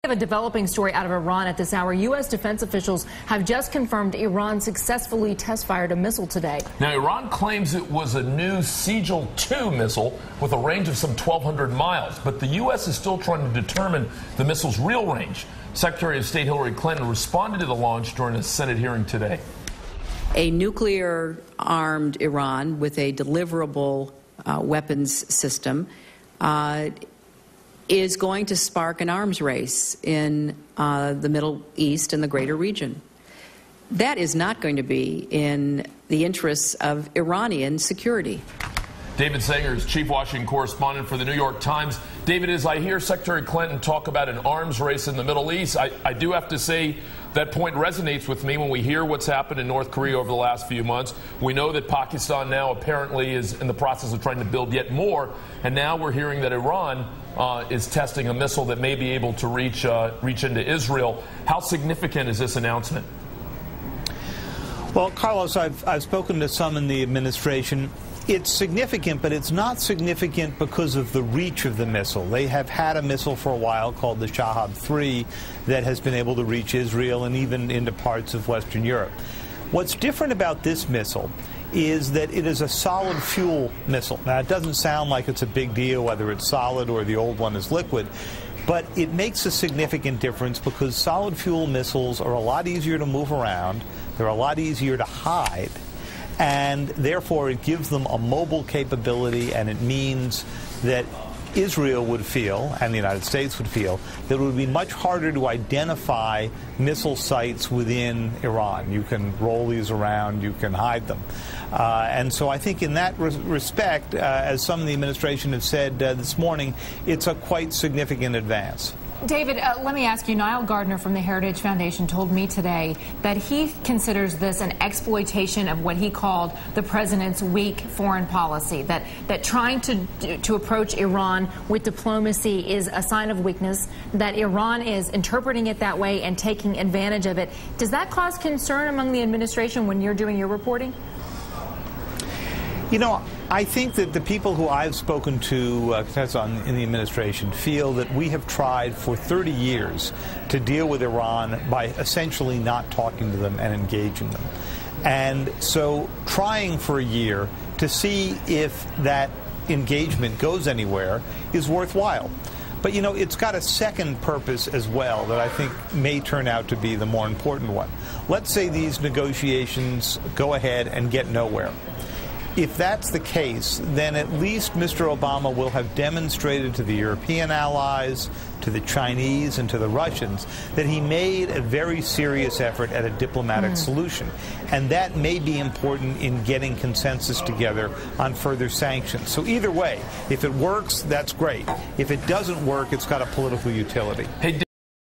We have a developing story out of Iran at this hour. U.S. defense officials have just confirmed Iran successfully test-fired a missile today. Now, Iran claims it was a new Sigil 2 missile with a range of some 1,200 miles, but the U.S. is still trying to determine the missile's real range. Secretary of State Hillary Clinton responded to the launch during a Senate hearing today. A nuclear-armed Iran with a deliverable weapons system is going to spark an arms race in the Middle East and the greater region. That is not going to be in the interests of Iranian security. David Sanger is chief Washington correspondent for the New York Times. David, as I hear Secretary Clinton talk about an arms race in the Middle East, I do have to say that point resonates with me when we hear what's happened in North Korea over the last few months. We know that Pakistan now apparently is in the process of trying to build yet more, and now we're hearing that Iran is testing a missile that may be able to reach into Israel. How significant is this announcement? Well, Carlos, I've spoken to some in the administration. It's significant, but it's not significant because of the reach of the missile. They have had a missile for a while called the Shahab 3 that has been able to reach Israel and even into parts of Western Europe. What's different about this missile is that it is a solid fuel missile. Now, it doesn't sound like it's a big deal whether it's solid or the old one is liquid, but it makes a significant difference because solid fuel missiles are a lot easier to move around, they're a lot easier to hide, and therefore it gives them a mobile capability, and it means that Israel would feel, and the United States would feel, that it would be much harder to identify missile sites within Iran. You can roll these around, you can hide them. And so I think in that respect, as some in the administration have said this morning, it's a quite significant advance. David, let me ask you, Niall Gardner from the Heritage Foundation told me today that he considers this an exploitation of what he called the president's weak foreign policy, that trying to approach Iran with diplomacy is a sign of weakness, that Iran is interpreting it that way and taking advantage of it. Does that cause concern among the administration when you're doing your reporting? You know, I think that the people who I've spoken to in the administration feel that we have tried for 30 years to deal with Iran by essentially not talking to them and engaging them. And so trying for a year to see if that engagement goes anywhere is worthwhile. But, you know, it's got a second purpose as well that I think may turn out to be the more important one. Let's say these negotiations go ahead and get nowhere. If that's the case, then at least Mr. Obama will have demonstrated to the European allies, to the Chinese, and to the Russians that he made a very serious effort at a diplomatic solution. And that may be important in getting consensus together on further sanctions. So either way, if it works, that's great. If it doesn't work, it's got a political utility. Hey,